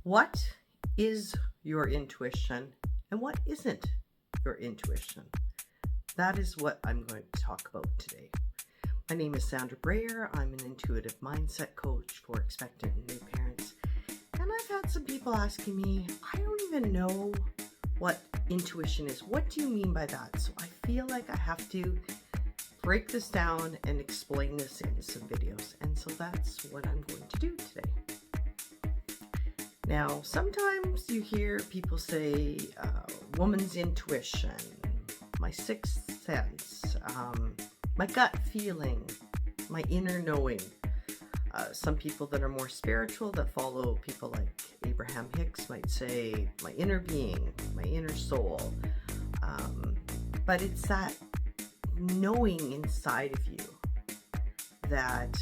What is your intuition and what isn't your intuition? That is what I'm going to talk about today. My name is Sandra. I'm an intuitive mindset coach for expectant and new parents. And I've had some people asking me, I don't even know what intuition is. What do you mean by that? So I feel like I have to break this down and explain this in some videos. And so that's what I'm going to do today. Now, sometimes you hear people say, woman's intuition, my sixth sense, my gut feeling, my inner knowing. Some people that are more spiritual, that follow people like Abraham Hicks, might say my inner being, my inner soul. But it's that knowing inside of you that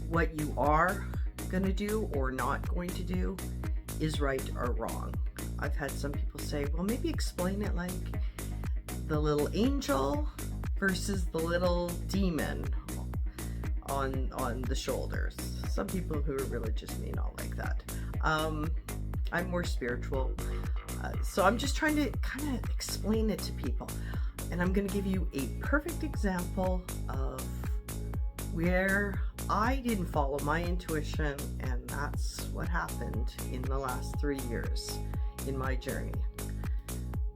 what you are going to do or not going to do is right or wrong. I've had some people say, well, maybe explain it like the little angel versus the little demon on the shoulders. Some people who are religious may not like that. I'm more spiritual, so I'm just trying to kind of explain it to people, and I'm going to give you a perfect example of where I didn't follow my intuition, and that's what happened in the last 3 years in my journey.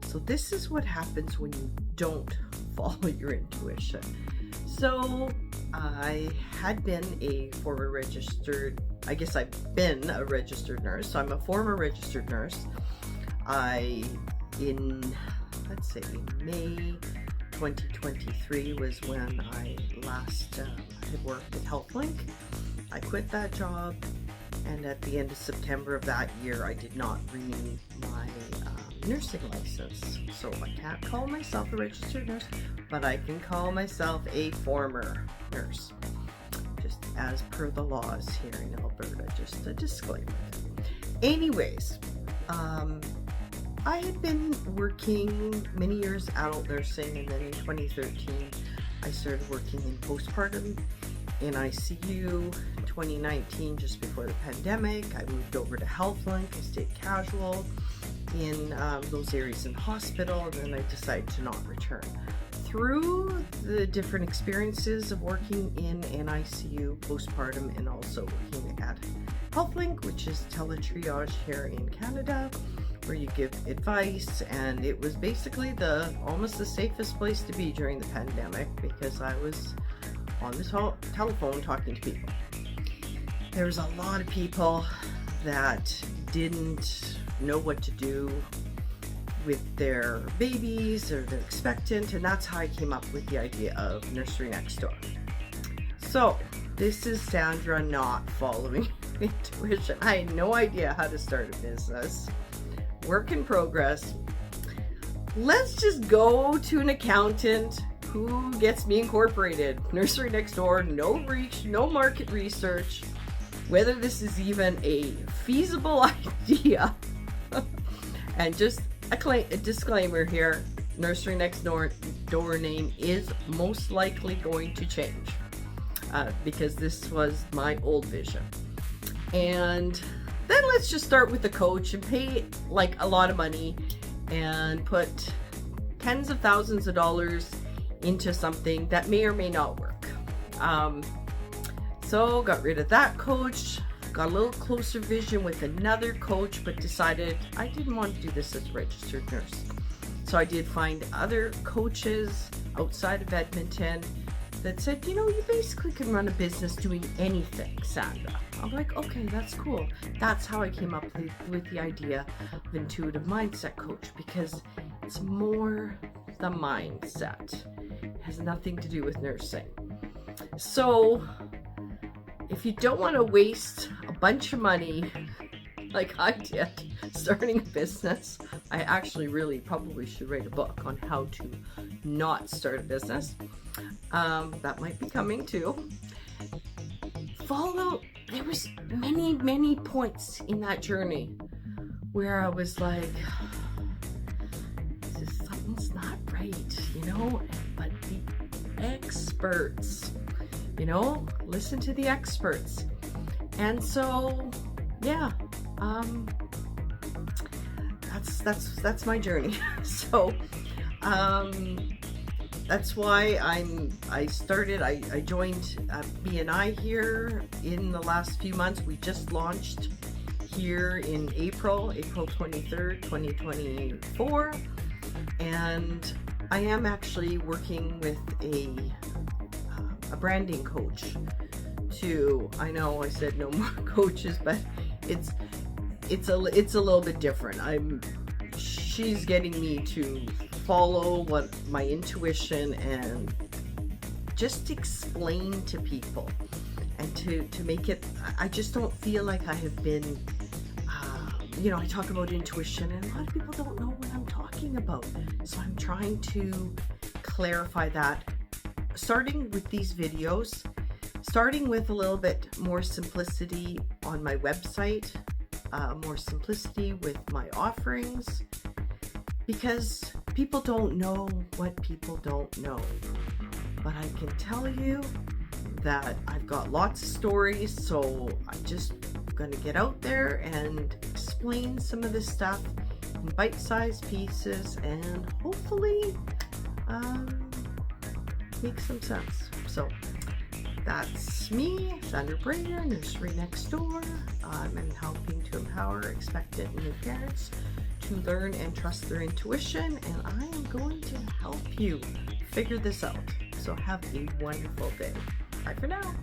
So this is what happens when you don't follow your intuition. So I had been a former registered, I guess I've been a registered nurse, so I'm a former registered nurse. Let's say May 2023 was when I last had worked at HealthLink. I quit that job, and at the end of September of that year, I did not renew my nursing license. So I can't call myself a registered nurse, but I can call myself a former nurse, just as per the laws here in Alberta, just a disclaimer. Anyways, I had been working many years adult nursing, and then in 2013 I started working in postpartum in ICU. 2019, just before the pandemic, I moved over to HealthLink. I stayed casual in those areas in the hospital, and then I decided to not return. Through the different experiences of working in an ICU, postpartum, and also working at HealthLink, which is teletriage here in Canada, where you give advice, and it was basically almost the safest place to be during the pandemic because I was on the telephone talking to people. There was a lot of people that didn't know what to do with their babies or their expectant, and that's how I came up with the idea of Nursery Next Door. So this is Sandra not following intuition. I had no idea how to start a business. Work in progress. Let's just go to an accountant who gets me incorporated. Nursery Next Door, no reach, no market research, whether this is even a feasible idea. And just a disclaimer here, Nursery Next Door name is most likely going to change because this was my old vision. And then let's just start with the coach and pay like a lot of money and put tens of thousands of dollars into something that may or may not work. So got rid of that coach, got a little closer vision with another coach, but decided I didn't want to do this as a registered nurse. So I did find other coaches outside of Edmonton that said, you know, you basically can run a business doing anything, Sandra. I'm like, okay, that's cool. That's how I came up with the idea of intuitive mindset coach, because it's more the mindset. It has nothing to do with nursing. So if you don't want to waste a bunch of money like I did starting a business, I actually really probably should write a book on how to not start a business. That might be coming too. There was many points in that journey where I was like, something's not right, you know, but the experts, you know, listen to the experts. And so, yeah, that's my journey. So that's why I joined BNI here in the last few months. We just launched here in April 23rd, 2024, and I am actually working with a branding coach to, I know I said no more coaches, but it's a little bit different. She's getting me to follow what my intuition and just explain to people, and to make it, I just don't feel like I have been, I talk about intuition and a lot of people don't know what I'm talking about. So I'm trying to clarify that, starting with these videos, starting with a little bit more simplicity on my website, more simplicity with my offerings, because people don't know what people don't know. But I can tell you that I've got lots of stories, so I'm just going to get out there and explain some of this stuff in bite-sized pieces and hopefully make some sense. So that's me, Sandra, Nursery Next Door. I'm helping to empower expectant new parents to learn and trust their intuition, and I am going to help you figure this out. So have a wonderful day. Bye for now.